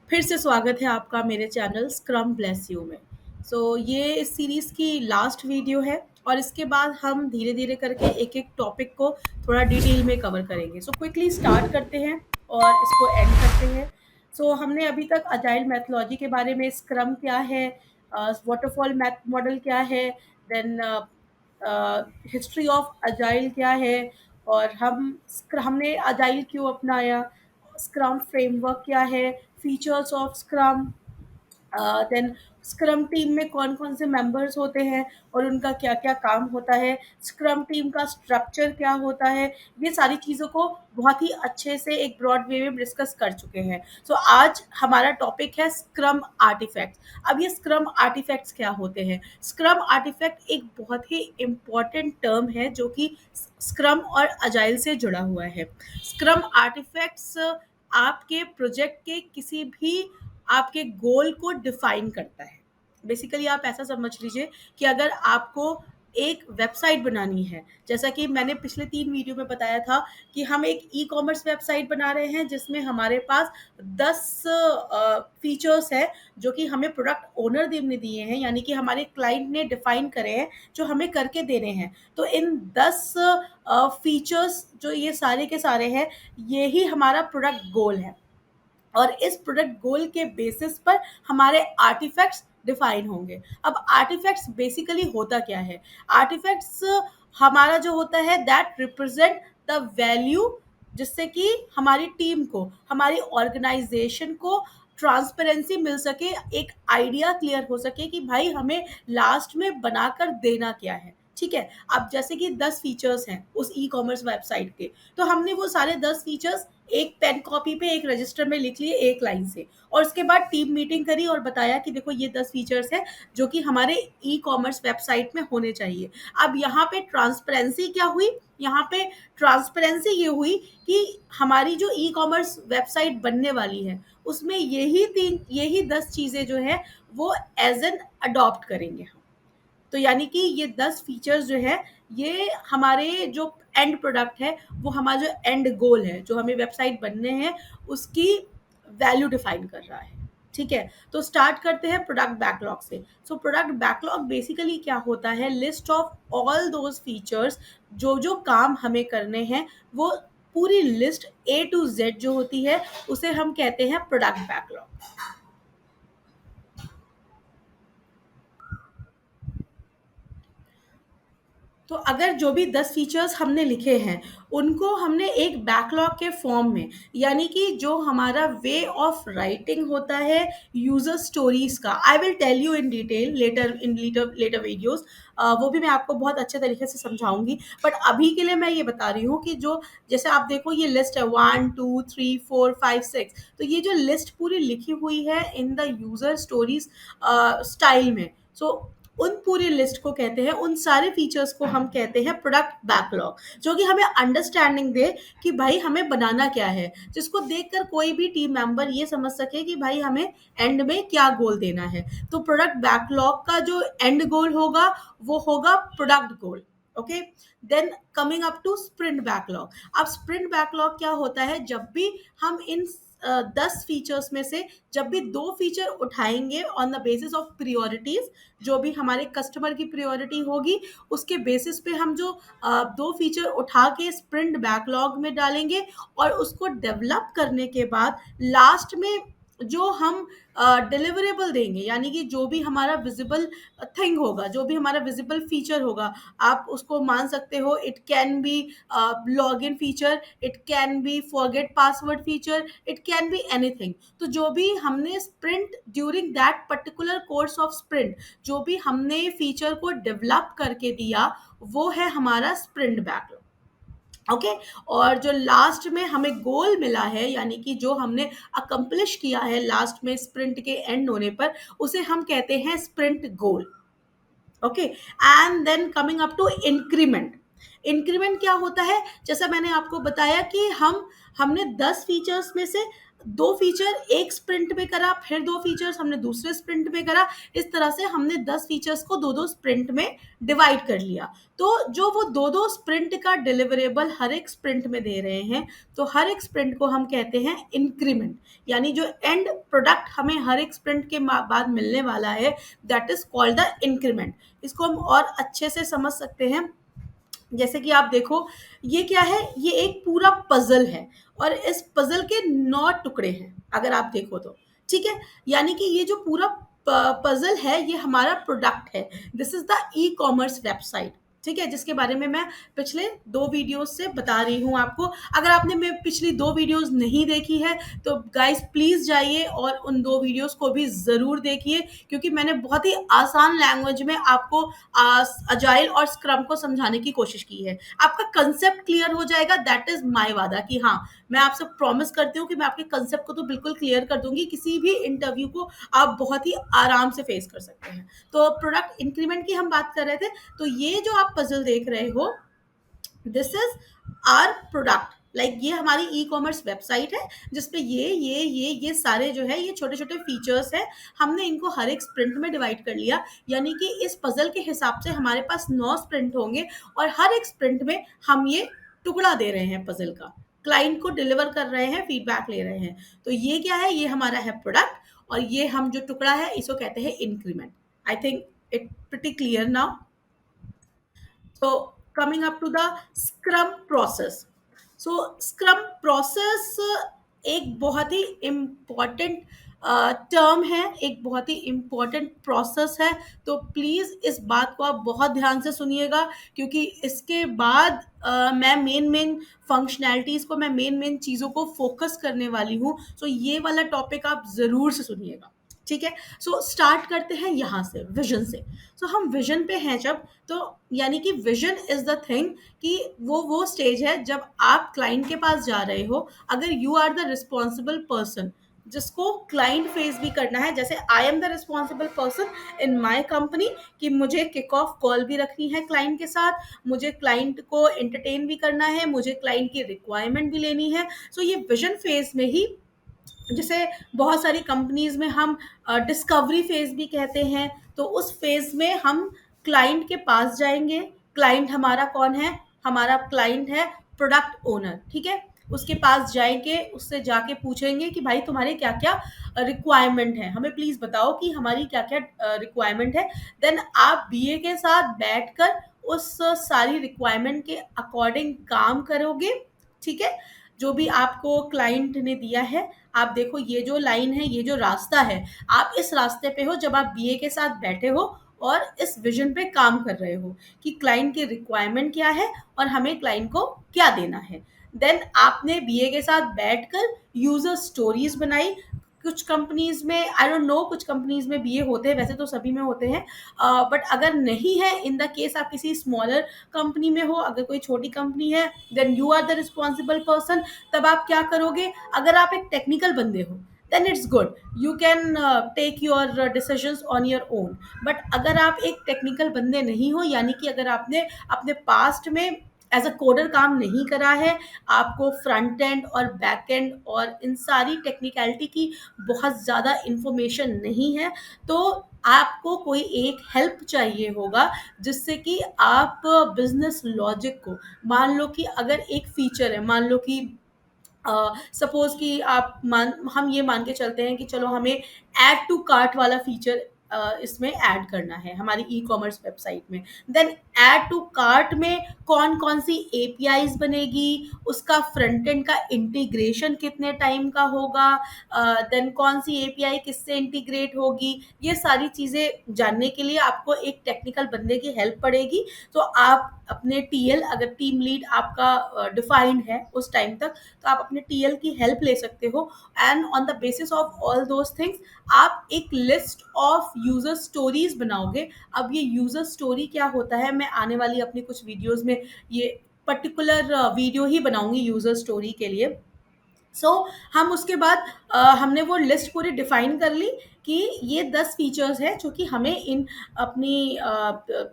फिर से स्वागत है आपका मेरे चैनल स्क्रम ब्लेस यू में। ये इस सीरीज़ की लास्ट वीडियो है और इसके बाद हम धीरे धीरे करके एक एक टॉपिक को थोड़ा डिटेल में कवर करेंगे। क्विकली स्टार्ट करते हैं और इसको एंड करते हैं। हमने अभी तक अजाइल मैथोलॉजी के बारे में, स्क्रम क्या है, वाटरफॉल मैथ मॉडल क्या है, देन हिस्ट्री ऑफ अजाइल क्या है, और हमने अजाइल क्यों अपनाया, स्क्रम फ्रेमवर्क क्या है, features of scrum, then scrum team में कौन कौन से मेंबर्स होते हैं और उनका क्या क्या काम होता है, स्क्रम टीम का स्ट्रक्चर क्या होता है। ये सारी चीज़ों को बहुत ही अच्छे से एक ब्रॉड वे में डिस्कस कर चुके हैं। आज हमारा टॉपिक है स्क्रम आर्टिफैक्ट्स। अब ये स्क्रम आर्टिफैक्ट्स क्या होते हैं? स्क्रम आर्टिफैक्ट एक बहुत ही इम्पॉर्टेंट टर्म है जो कि स्क्रम और अजाइल से जुड़ा हुआ है। स्क्रम आर्टिफैक्ट्स आपके प्रोजेक्ट के किसी भी आपके गोल को डिफाइन करता है। बेसिकली आप ऐसा समझ लीजिए कि अगर आपको एक वेबसाइट बनानी है, जैसा कि मैंने पिछले 3 वीडियो में बताया था कि हम एक ई कॉमर्स वेबसाइट बना रहे हैं जिसमें हमारे पास 10 फीचर्स हैं जो कि हमें प्रोडक्ट ओनर ने दिए हैं, यानी कि हमारे क्लाइंट ने डिफाइन करे हैं जो हमें करके देने हैं। तो इन 10 फीचर्स जो ये सारे के सारे हैं, ये ही हमारा प्रोडक्ट गोल है और इस प्रोडक्ट गोल के बेसिस पर हमारे आर्टिफैक्ट्स डिफाइन होंगे। अब आर्टिफैक्ट्स बेसिकली होता क्या है? आर्टिफैक्ट्स हमारा जो होता है दैट रिप्रेजेंट द वैल्यू, जिससे कि हमारी टीम को, हमारी ऑर्गेनाइजेशन को ट्रांसपेरेंसी मिल सके, एक आइडिया क्लियर हो सके कि भाई हमें लास्ट में बनाकर देना क्या है। ठीक है, अब जैसे कि 10 फीचर्स हैं उस ई कॉमर्स वेबसाइट के, तो हमने वो सारे 10 फीचर्स एक पेन कॉपी पे एक रजिस्टर में लिख लिए एक लाइन से, और उसके बाद टीम मीटिंग करी और बताया कि देखो ये 10 फीचर्स हैं जो कि हमारे ई कॉमर्स वेबसाइट में होने चाहिए। अब यहाँ पे ट्रांसपेरेंसी क्या हुई? यहाँ पे ट्रांसपेरेंसी ये हुई कि हमारी जो ई कॉमर्स वेबसाइट बनने वाली है उसमें यही 10 चीज़ें जो है वो एज एन अडॉप्ट करेंगे हम। तो यानी कि ये 10 फीचर्स जो है, ये हमारे जो एंड प्रोडक्ट है, वो हमारा जो एंड गोल है, जो हमें वेबसाइट बनने हैं उसकी वैल्यू डिफाइन कर रहा है। ठीक है, तो स्टार्ट करते हैं प्रोडक्ट बैकलॉग से। प्रोडक्ट बैकलॉग बेसिकली क्या होता है? List of all those features, जो जो काम हमें करने हैं, वो पूरी लिस्ट A to Z जो होती है उसे हम कहते हैं प्रोडक्ट बैकलॉग। तो अगर जो भी 10 फीचर्स हमने लिखे हैं उनको हमने एक बैकलॉग के फॉर्म में, यानी कि जो हमारा वे ऑफ राइटिंग होता है यूजर स्टोरीज का, I will tell you in detail later videos, वो भी मैं आपको बहुत अच्छे तरीके से समझाऊंगी। बट अभी के लिए मैं ये बता रही हूँ कि जो, जैसे आप देखो ये लिस्ट है 1 2 3 4 5 6, तो ये जो लिस्ट पूरी लिखी हुई है in the user stories style में, उन पूरी लिस्ट को कहते हैं, उन सारे फीचर्स को हम कहते हैं प्रोडक्ट बैकलॉग, जो कि हमें अंडरस्टैंडिंग दे कि भाई हमें बनाना क्या है, जिसको देखकर कोई भी टीम मेंबर ये समझ सके कि भाई हमें एंड में क्या गोल देना है। तो प्रोडक्ट बैकलॉग का जो एंड गोल होगा वो होगा product goal. Okay, then coming up to sprint backlog. अब स्प्रिंट बैकलॉग क्या होता है? जब भी हम इन 10 फीचर्स में से जब भी 2 फीचर उठाएंगे on the basis of priorities, जो भी हमारे कस्टमर की प्रायोरिटी होगी उसके बेसिस पे हम जो 2 फीचर उठा के स्प्रिंट बैकलॉग में डालेंगे, और उसको डेवलप करने के बाद लास्ट में जो हम डिलीवरेबल देंगे, यानी कि जो भी हमारा विजिबल थिंग होगा, जो भी हमारा विजिबल फीचर होगा, आप उसको मान सकते हो it can be log in feature, it can be forget password feature, it can be anything. तो जो भी हमने sprint during that particular course of sprint, जो भी हमने फीचर को डेवलप करके दिया, वो है हमारा स्प्रिंट बैकलॉग। ओके, और जो लास्ट में हमें गोल मिला है, यानी कि जो हमने अकम्प्लिश किया है लास्ट में स्प्रिंट के एंड होने पर, उसे हम कहते हैं sprint goal. Okay, and then coming up to increment. Increment क्या होता है? जैसा मैंने आपको बताया कि हमने 10 फीचर्स में से दो फीचर एक स्प्रिंट में करा, फिर दो फीचर्स हमने दूसरे स्प्रिंट में करा। इस तरह से हमने 10 फीचर्स को दो दो स्प्रिंट में डिवाइड कर लिया। तो जो वो दो दो स्प्रिंट का डिलीवरेबल हर एक स्प्रिंट में दे रहे हैं, तो हर एक स्प्रिंट को हम कहते हैं इंक्रीमेंट। यानी जो एंड प्रोडक्ट हमें हर एक स्प्रिंट के बाद मिलने वाला है, that is called the increment. इसको हम और अच्छे से समझ सकते हैं। जैसे कि आप देखो, ये क्या है, ये एक पूरा पजल है और इस पजल के 9 टुकड़े हैं अगर आप देखो तो। ठीक है, यानी कि ये जो पूरा पजल है ये हमारा प्रोडक्ट है। This is the e commerce website. ठीक है, जिसके बारे में मैं पिछले 2 वीडियोस से बता रही हूँ आपको। अगर आपने मेरी पिछली 2 वीडियोस नहीं देखी है तो गाइस प्लीज जाइए और उन 2 वीडियोस को भी जरूर देखिए, क्योंकि मैंने बहुत ही आसान लैंग्वेज में आपको अजाइल और स्क्रम को समझाने की कोशिश की है। आपका कंसेप्ट क्लियर हो जाएगा, दैट इज माय वादा कि हाँ, मैं आपसे प्रॉमिस करती हूँ कि मैं आपके कंसेप्ट को तो बिल्कुल क्लियर कर दूंगी। किसी भी इंटरव्यू को आप बहुत ही आराम से फेस कर सकते हैं। तो प्रोडक्ट इंक्रीमेंट की हम बात कर रहे थे। तो ये जो आप पजल देख रहे हो, this is our product. Like ये हमारी ई कॉमर्स वेबसाइट है जिसपे ये सारे जो है ये छोटे छोटे फीचर्स हैं। हमने इनको हर एक स्प्रिंट में डिवाइड कर लिया, यानी कि इस पजल के हिसाब से हमारे पास 9 स्प्रिंट होंगे और हर एक स्प्रिंट में हम ये टुकड़ा दे रहे हैं पजल का, क्लाइंट को डिलीवर कर रहे हैं, फीडबैक ले रहे हैं। तो ये क्या है, ये हमारा है प्रोडक्ट, और ये हम जो टुकड़ा है इसको कहते हैं increment. I think it pretty clear now. So coming up to the Scrum process. So Scrum process एक बहुत ही इम्पॉर्टेंट टर्म है, एक बहुत ही इम्पॉर्टेंट प्रोसेस है। तो प्लीज़ इस बात को आप बहुत ध्यान से सुनिएगा, क्योंकि इसके बाद मैं मेन मेन फंक्शनैलिटीज़ को, मैं मेन मेन चीज़ों को फोकस करने वाली हूँ। सो ये वाला टॉपिक आप ज़रूर से सुनिएगा। ठीक है, सो स्टार्ट करते हैं यहाँ से, विजन से। सो हम विजन पे हैं जब, तो यानी कि विजन इज द थिंग कि वो स्टेज है जब आप क्लाइंट के पास जा रहे हो। अगर you are the responsible person जिसको क्लाइंट फेस भी करना है, जैसे I am the responsible person in my company, कि मुझे किक ऑफ कॉल भी रखनी है क्लाइंट के साथ, मुझे क्लाइंट को एंटरटेन भी करना है, मुझे क्लाइंट की रिक्वायरमेंट भी लेनी है। सो ये विजन फेज में ही, जिसे बहुत सारी कंपनीज में हम डिस्कवरी फेज भी कहते हैं, तो उस फेज में हम क्लाइंट के पास जाएंगे। क्लाइंट हमारा कौन है, हमारा क्लाइंट है प्रोडक्ट ओनर। ठीक है, उसके पास जाएंगे, उससे जाके पूछेंगे कि भाई तुम्हारे क्या क्या रिक्वायरमेंट है, हमें प्लीज बताओ कि हमारी क्या क्या रिक्वायरमेंट है। देन आप बीए के साथ बैठकर उस सारी रिक्वायरमेंट के अकॉर्डिंग काम करोगे। ठीक है, जो भी आपको क्लाइंट ने दिया है, आप देखो ये जो लाइन है, ये जो रास्ता है, आप इस रास्ते पे हो जब आप बीए के साथ बैठे हो और इस विजन पे काम कर रहे हो कि क्लाइंट की रिक्वायरमेंट क्या है और हमें क्लाइंट को क्या देना है। देन आपने बीए के साथ बैठकर यूजर स्टोरीज बनाई। कुछ कंपनीज में, आई डोंट नो, कुछ कंपनीज में बीए होते हैं, वैसे तो सभी में होते हैं, बट अगर नहीं है, इन द केस आप किसी स्मॉलर कंपनी में हो, अगर कोई छोटी कंपनी है, then you are the responsible person. तब आप क्या करोगे, अगर आप एक टेक्निकल बंदे हो then it's good, you can take your decisions on your own. But अगर आप एक टेक्निकल बंदे नहीं हो, यानी कि अगर आपने अपने पास्ट में एज अ कोडर काम नहीं करा है, आपको फ्रंट एंड और बैक एंड और इन सारी टेक्निकलिटी की बहुत ज़्यादा इंफॉर्मेशन नहीं है, तो आपको कोई एक हेल्प चाहिए होगा जिससे कि आप बिजनेस लॉजिक को, मान लो कि अगर एक फीचर है, मान लो कि सपोज कि आप हम ये मान के चलते हैं कि चलो हमें ऐड टू कार्ट वाला फीचर इसमें ऐड करना है हमारी ई कॉमर्स वेबसाइट में। देन ऐड टू कार्ट में कौन कौन सी एपीआईज बनेगी, उसका फ्रंट एंड का इंटीग्रेशन कितने टाइम का होगा, देन कौन सी एपीआई किससे इंटीग्रेट होगी, ये सारी चीज़ें जानने के लिए आपको एक टेक्निकल बंदे की हेल्प पड़ेगी। तो आप अपने टीएल, अगर टीम लीड आपका डिफाइंड है उस टाइम तक, तो आप अपने टीएल की हेल्प ले सकते हो। And on the basis of all those things आप एक लिस्ट ऑफ यूजर स्टोरीज बनाओगे। अब ये यूजर स्टोरी क्या होता है, मैं आने वाली अपनी कुछ वीडियोस में ये पर्टिकुलर वीडियो ही बनाऊंगी यूजर स्टोरी के लिए। सो हम उसके बाद हमने वो लिस्ट पूरी डिफाइन कर ली कि ये 10 फीचर्स हैं जो कि हमें इन अपनी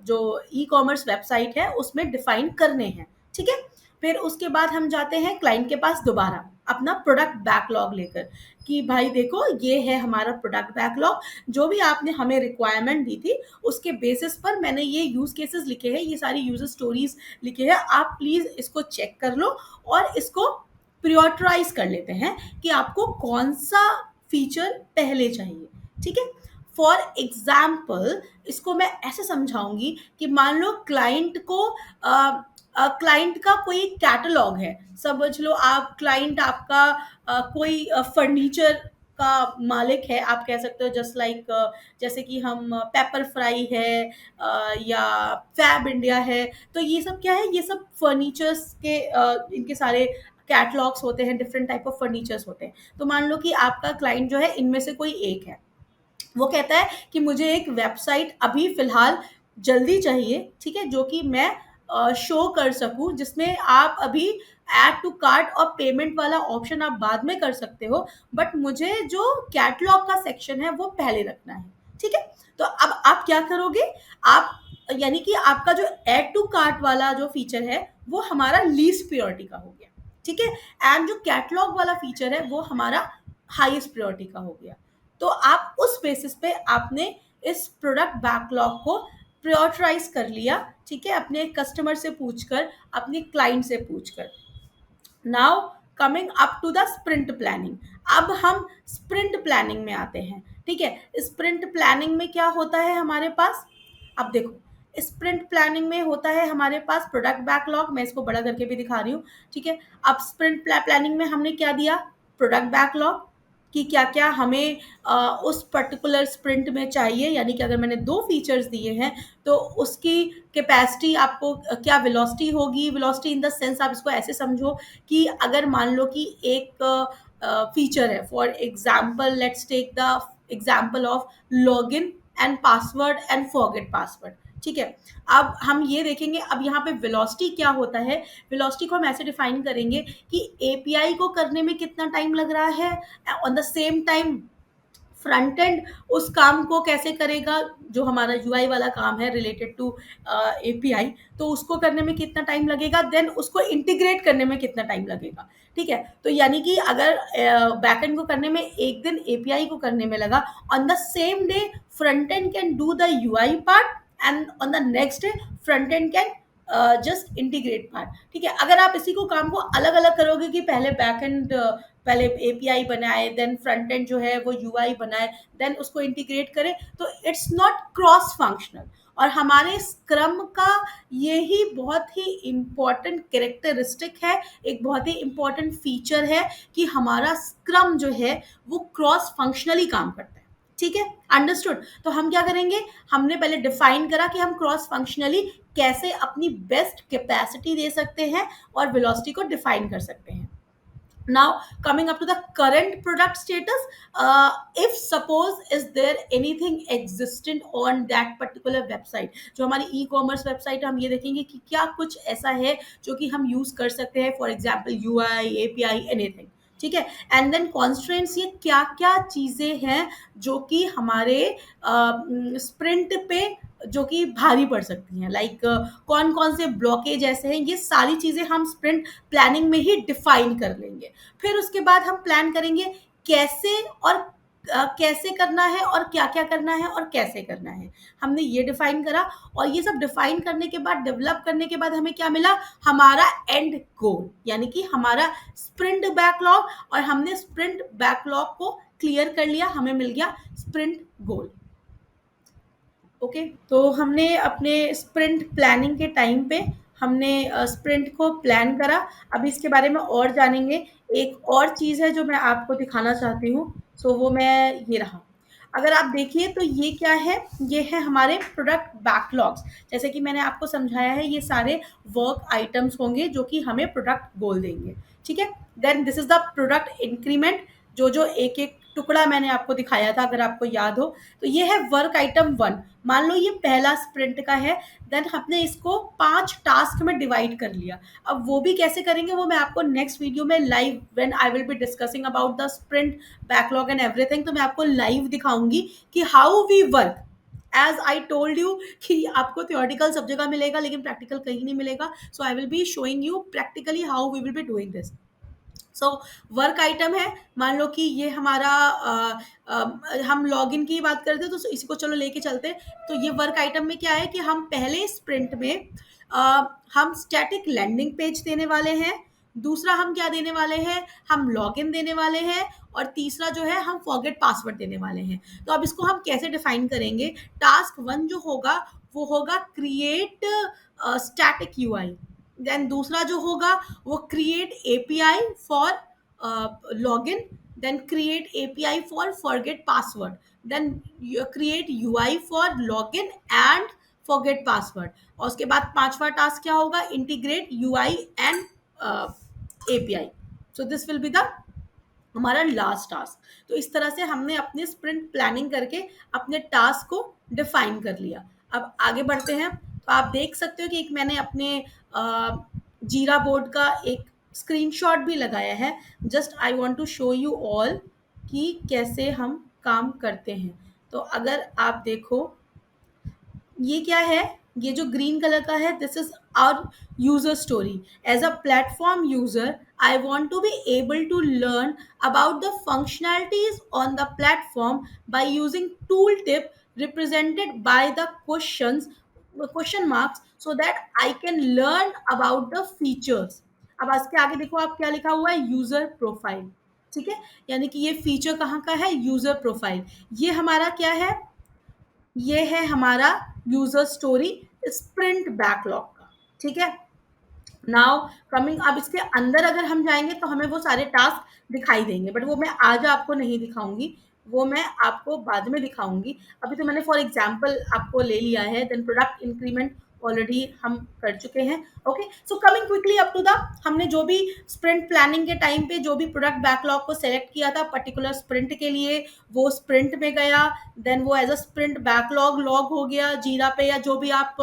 जो ई कॉमर्स वेबसाइट है उसमें डिफाइन करने हैं। ठीक है, फिर उसके बाद हम जाते हैं क्लाइंट के पास दोबारा अपना प्रोडक्ट बैकलॉग लेकर कि भाई देखो ये है हमारा प्रोडक्ट बैकलॉग, जो भी आपने हमें रिक्वायरमेंट दी थी उसके बेसिस पर मैंने ये यूज केसेस लिखे हैं, ये सारी यूजर स्टोरीज लिखे हैं, आप प्लीज इसको चेक कर लो और इसको प्रियोरिटाइज कर लेते हैं कि आपको कौन सा फीचर पहले चाहिए। ठीक है, फॉर एग्जाम्पल इसको मैं ऐसे समझाऊंगी कि मान लो क्लाइंट को क्लाइंट का कोई कैटलॉग है, समझ लो आप क्लाइंट आपका कोई फर्नीचर का मालिक है, आप कह सकते हो जस्ट लाइक जैसे कि हम पेपर फ्राई है या फैब इंडिया है, तो ये सब क्या है, ये सब फर्नीचर्स के इनके सारे कैटलॉग्स होते हैं, डिफरेंट टाइप ऑफ फर्नीचर्स होते हैं। तो मान लो कि आपका क्लाइंट जो है इनमें से कोई एक है, वो कहता है कि मुझे एक वेबसाइट अभी फिलहाल जल्दी चाहिए, ठीक है, जो कि मैं शो कर सकूं, जिसमें आप अभी ऐड टू कार्ट और पेमेंट वाला ऑप्शन आप बाद में कर सकते हो, बट मुझे जो कैटलॉग का सेक्शन है वो पहले रखना है। ठीक है, तो अब आप क्या करोगे, आप यानी कि आपका जो ऐड टू कार्ट वाला जो फीचर है वो हमारा लीस्ट प्रायोरिटी का हो गया। ठीक है, एंड जो कैटलॉग वाला फीचर है वो हमारा हाईएस्ट प्रायोरिटी का हो गया। तो आप उस बेसिस पे आपने इस प्रोडक्ट बैकलॉग को प्रायोरिटाइज कर लिया। ठीक है, अपने कस्टमर से पूछकर, अपने क्लाइंट से पूछकर। Now coming up to the sprint planning, अब हम स्प्रिंट प्लानिंग में आते हैं। ठीक है, स्प्रिंट प्लानिंग में क्या होता है हमारे पास, अब देखो स्प्रिंट प्लानिंग में होता है हमारे पास प्रोडक्ट बैकलॉग, मैं इसको बड़ा करके भी दिखा रही हूँ। ठीक है, अब स्प्रिंट प्लानिंग में हमने क्या दिया, प्रोडक्ट बैकलॉग कि क्या क्या हमें उस पर्टिकुलर स्प्रिंट में चाहिए, यानी कि अगर मैंने 2 फीचर्स दिए हैं तो उसकी कैपेसिटी आपको क्या वेलोसिटी होगी, वेलोसिटी इन द सेंस आप इसको ऐसे समझो कि अगर मान लो कि एक फीचर है, for example let's take the example of login and password and forget password. ठीक है, अब हम ये देखेंगे, अब यहाँ पे वेलोसिटी क्या होता है, वेलोसिटी को हम ऐसे डिफाइन करेंगे कि एपीआई को करने में कितना टाइम लग रहा है, on the same time front end उस काम को कैसे करेगा, जो हमारा यूआई वाला काम है रिलेटेड टू एपीआई, तो उसको करने में कितना टाइम लगेगा, देन उसको इंटीग्रेट करने में कितना टाइम लगेगा। ठीक है, तो यानी कि अगर बैकएंड को करने में एक दिन, एपीआई को करने में लगा, on the same day front end can do the UI part and on the next day front end can just integrate part. ठीक है, अगर आप इसी को काम को अलग अलग करोगे कि पहले बैक एंड पहले एपीआई बनाए, देन फ्रंट एंड जो है वो यूआई बनाए, देन उसको इंटीग्रेट करें, तो इट्स नॉट क्रॉस फंक्शनल। और हमारे स्क्रम का यही बहुत ही इम्पॉर्टेंट कैरेक्टरिस्टिक है, एक बहुत ही इम्पॉर्टेंट फीचर है कि हमारा स्क्रम जो है वो क्रॉस फंक्शनली काम करता है। ठीक है, अंडरस्टूड। तो हम क्या करेंगे, हमने पहले डिफाइन करा कि हम क्रॉस फंक्शनली कैसे अपनी बेस्ट कैपेसिटी दे सकते हैं और वेलोसिटी को डिफाइन कर सकते हैं। Now coming up to the current product status, if suppose is there anything existent on that particular website, जो हमारी ई कॉमर्स वेबसाइट है, हम ये देखेंगे कि क्या कुछ ऐसा है जो कि हम यूज कर सकते हैं, for example UI, API, anything. ठीक है, एंड देन कॉन्स्ट्रेंट्स, ये क्या क्या चीजें हैं जो कि हमारे स्प्रिंट पे जो कि भारी पड़ सकती हैं, लाइक कौन कौन से ब्लॉकेज ऐसे हैं, ये सारी चीजें हम स्प्रिंट प्लानिंग में ही डिफाइन कर लेंगे। फिर उसके बाद हम प्लान करेंगे कैसे और कैसे करना है और क्या क्या करना है और कैसे करना है, हमने ये डिफाइन करा। और ये सब डिफाइन करने के बाद, डेवलप करने के बाद हमें क्या मिला, हमारा एंड गोल, यानी कि हमारा स्प्रिंट बैकलॉग, और हमने स्प्रिंट बैकलॉग को क्लियर कर लिया, हमें मिल गया स्प्रिंट गोल। ओके, तो हमने अपने स्प्रिंट प्लानिंग के टाइम पे हमने स्प्रिंट को प्लान करा। अभी इसके बारे में और जानेंगे। एक और चीज़ है जो मैं आपको दिखाना चाहती हूँ, सो वो मैं ये रहा। अगर आप देखिए तो ये क्या है, ये है हमारे प्रोडक्ट बैकलॉग्स। जैसे कि मैंने आपको समझाया है, ये सारे वर्क आइटम्स होंगे जो कि हमें प्रोडक्ट गोल देंगे। ठीक है, then this is the product increment, जो जो एक एक टुकड़ा मैंने आपको दिखाया था, अगर आपको याद हो। तो ये है वर्क आइटम 1, मान लो ये पहला स्प्रिंट का है, देन हमने इसको 5 टास्क में डिवाइड कर लिया। अब वो भी कैसे करेंगे वो मैं आपको नेक्स्ट वीडियो में live, when I will be discussing about the sprint backlog and everything, तो मैं आपको लाइव दिखाऊंगी कि how we work. As I told you कि आपको थियोरटिकल सब जगह मिलेगा लेकिन प्रैक्टिकल कहीं नहीं मिलेगा. So I will be showing you practically how we will be doing this. So work item है. मान लो कि ये हमारा हम लॉगिन की बात करते हैं तो इसी को चलो लेके चलते हैं. तो ये वर्क आइटम में क्या है कि हम पहले स्प्रिंट में हम स्टैटिक लैंडिंग पेज देने वाले हैं. दूसरा हम क्या देने वाले हैं, हम लॉगिन देने वाले हैं. और तीसरा जो है हम फॉरगेट पासवर्ड देने वाले हैं. तो अब इसको हम कैसे डिफाइन करेंगे. टास्क वन जो होगा वो होगा क्रिएट स्टैटिक यूआई. देन दूसरा जो होगा वो create API for login. Then create API for forget password. Then create UI for login and forget password. और उसके बाद पांचवा टास्क क्या होगा, integrate UI and API. So this will be the हमारा लास्ट टास्क. तो इस तरह से हमने अपने स्प्रिंट प्लानिंग करके अपने टास्क को डिफाइन कर लिया. अब आगे बढ़ते हैं. तो आप देख सकते हो कि एक मैंने अपने जीरा बोर्ड का एक स्क्रीनशॉट भी लगाया है. Just I want to show you all कि कैसे हम काम करते हैं. तो अगर आप देखो ये क्या है, ये जो ग्रीन कलर का है this is our user story. As a platform user I want to be able to learn about the functionalities on the platform by using tooltip represented by the question marks so that I can learn about the features. अब इसके आगे देखो आप क्या लिखा हुआ है, user profile. ठीक है, यानी कि ये फीचर कहाँ का है, यूजर प्रोफाइल. ये हमारा क्या है, ये है हमारा यूजर स्टोरी स्प्रिंट बैकलॉग का. ठीक है. नाउ कमिंग, अब इसके अंदर अगर हम जाएंगे तो हमें वो सारे टास्क दिखाई देंगे, बट वो मैं आज आपको नहीं दिखाऊंगी, वो मैं आपको बाद में दिखाऊंगी. अभी तो मैंने फॉर एग्जांपल आपको ले लिया है. देन प्रोडक्ट इंक्रीमेंट ऑलरेडी हम कर चुके हैं. Okay, so coming quickly up to the, हमने जो भी स्प्रिंट प्लानिंग के टाइम पे जो भी प्रोडक्ट बैकलॉग को सेलेक्ट किया था पर्टिकुलर स्प्रिंट के लिए, वो स्प्रिंट में गया. देन वो as a sprint backlog log हो गया जीरा पे, या जो भी आप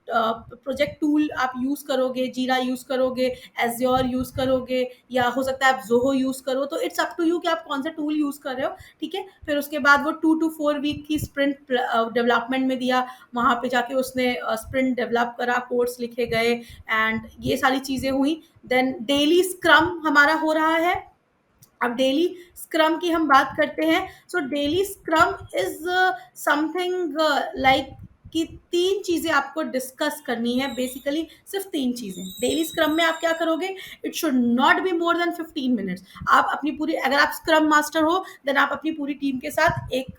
प्रोजेक्ट टूल आप यूज करोगे, जीरा यूज करोगे, एज्योर यूज करोगे, या हो सकता है आप जोहो यूज करो. तो इट्स अप टू यू कि आप कौन सा टूल यूज कर रहे हो. ठीक है. फिर उसके बाद वो 2 to 4 वीक की स्प्रिंट डेवलपमेंट में दिया. वहां पे जाके उसने स्प्रिंट डेवलप करा, कोड्स लिखे गए एंड ये सारी चीजें हुई. देन डेली स्क्रम हमारा हो रहा है. अब डेली स्क्रम की हम बात करते हैं. So daily scrum is something like कि 3 चीजें आपको डिस्कस करनी है. बेसिकली सिर्फ 3 चीजें डेली स्क्रम में आप क्या करोगे. It should not be more than 15 minutes. आप अपनी पूरी, अगर आप स्क्रम मास्टर हो देन आप अपनी पूरी टीम के साथ एक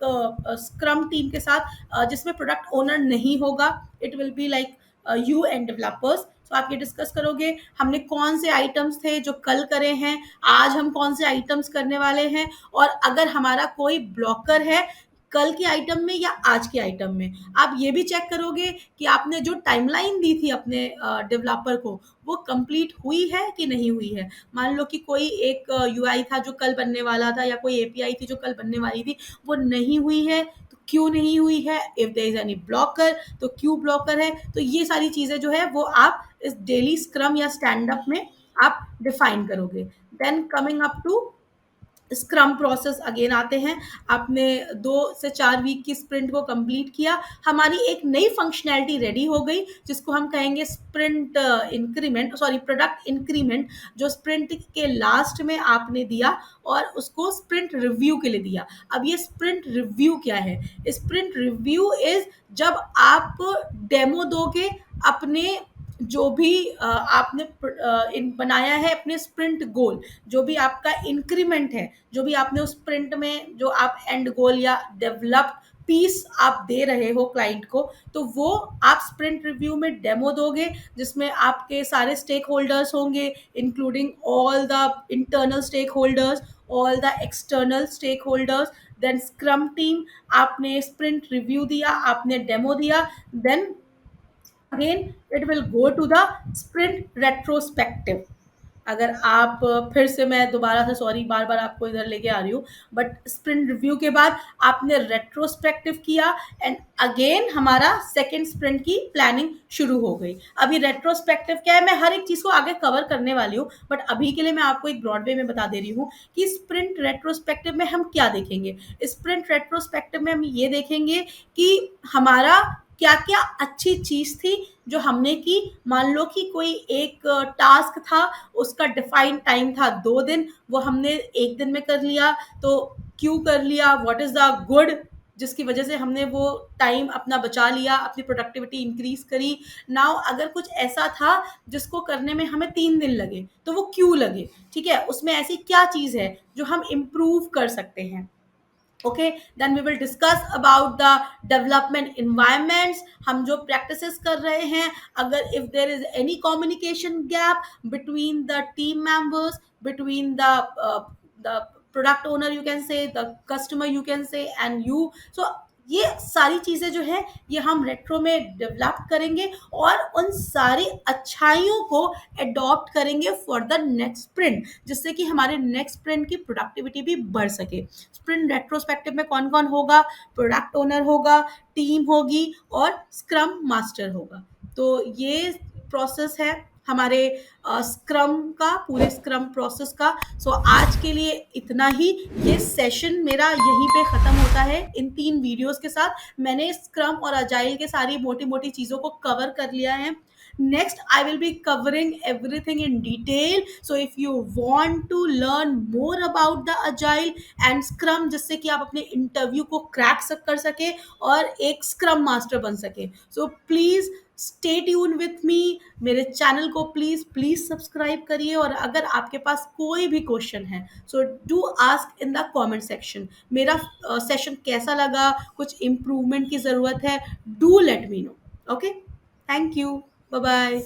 स्क्रम टीम के साथ जिसमें प्रोडक्ट ओनर नहीं होगा, it will be like you and developers. तो आप ये डिस्कस करोगे हमने कौन से आइटम्स थे जो कल करे हैं, आज हम कौन से आइटम्स करने वाले हैं, और अगर हमारा कोई ब्लॉकर है कल के आइटम में या आज के आइटम में. आप ये भी चेक करोगे कि आपने जो टाइमलाइन दी थी अपने डेवलपर को वो कंप्लीट हुई है कि नहीं हुई है. मान लो कि कोई एक यूआई था जो कल बनने वाला था, या कोई एपीआई थी जो कल बनने वाली थी, वो नहीं हुई है. तो क्यों नहीं हुई है, if there is any blocker तो क्यों ब्लॉकर है. तो ये सारी चीजें जो है वो आप इस डेली स्क्रम या स्टैंड अप में आप डिफाइन करोगे. Then coming up to scrum process again आते हैं. आपने 2 से 4 वीक की स्प्रिंट को कंप्लीट किया, हमारी एक नई फंक्शनैलिटी रेडी हो गई जिसको हम कहेंगे sprint increment, sorry product increment, जो स्प्रिंट के लास्ट में आपने दिया और उसको स्प्रिंट रिव्यू के लिए दिया. अब ये स्प्रिंट रिव्यू क्या है, स्प्रिंट रिव्यू इज जब आप डेमो दोगे अपने जो भी आपने बनाया है अपने स्प्रिंट गोल, जो भी आपका इंक्रीमेंट है, जो भी आपने उस स्प्रिंट में जो आप एंड गोल या डेवलप पीस आप दे रहे हो क्लाइंट को, तो वो आप स्प्रिंट रिव्यू में डेमो दोगे जिसमें आपके सारे स्टेक होल्डर्स होंगे, including all the internal stakeholders, all the external stakeholders. Then scrum team, आपने स्प्रिंट रिव्यू दिया, आपने डेमो दिया. Then again it will go to the sprint retrospective. अगर आप फिर से, मैं दोबारा से सॉरी बार बार आपको इधर लेके आ रही हूँ, बट स्प्रिंट रिव्यू के बाद आपने रेट्रोस्पेक्टिव किया एंड अगेन हमारा सेकेंड स्प्रिंट की प्लानिंग शुरू हो गई। अभी रेट्रोस्पेक्टिव क्या है, मैं हर एक चीज को आगे कवर करने वाली हूँ, बट अभी के लिए मैं आपको एक ब्रॉडवे में बता दे रही हूँ कि स्प्रिंट रेट्रोस्पेक्टिव में हम क्या देखेंगे। स्प्रिंट रेट्रोस्पेक्टिव में हम ये देखेंगे कि हमारा क्या क्या अच्छी चीज थी जो हमने की। मान लो कि कोई एक टास्क था, उसका डिफाइंड टाइम था 2 दिन, वो हमने एक दिन में कर लिया, तो क्यों कर लिया, व्हाट इज द गुड जिसकी वजह से हमने वो टाइम अपना बचा लिया, अपनी प्रोडक्टिविटी इंक्रीज करी। नाउ अगर कुछ ऐसा था जिसको करने में हमें 3 दिन लगे, तो वो क्यों लगे, ठीक है, उसमें ऐसी क्या चीज है जो हम इम्प्रूव कर सकते हैं। Okay, then we will discuss about the development environments. हम जो प्रैक्टिसेस कर रहे हैं, अगर if there is any communication gap between the team members, between the product owner you can say, the customer you can say, and you, so ये सारी चीजें जो है ये हम रेट्रो में डेवलप करेंगे और उन सारी अच्छाइयों को अडॉप्ट करेंगे फॉर द नेक्स्ट स्प्रिंट, जिससे कि हमारे नेक्स्ट स्प्रिंट की प्रोडक्टिविटी भी बढ़ सके। स्प्रिंट रेट्रोस्पेक्टिव में कौन कौन होगा, प्रोडक्ट ओनर होगा, टीम होगी और स्क्रम मास्टर होगा। तो ये प्रोसेस है हमारे स्क्रम का, पूरे स्क्रम प्रोसेस का। सो आज के लिए इतना ही। ये सेशन मेरा यहीं पे खत्म होता है इन 3 वीडियोस के साथ। मैंने स्क्रम और अजाइल के सारी मोटी मोटी चीजों को कवर कर लिया है। Next, I will be covering everything in detail. So if you want to learn more about the agile and scrum, जिससे कि आप अपने इंटरव्यू को क्रैक कर सके और एक स्क्रम मास्टर बन सके, so please stay tune with me. मेरे चैनल को प्लीज प्लीज सब्सक्राइब करिए, और अगर आपके पास कोई भी क्वेश्चन है, so do ask in the comment section. मेरा सेशन कैसा लगा, कुछ इम्प्रूवमेंट की ज़रूरत है, do let me know. Okay, thank you, bye bye.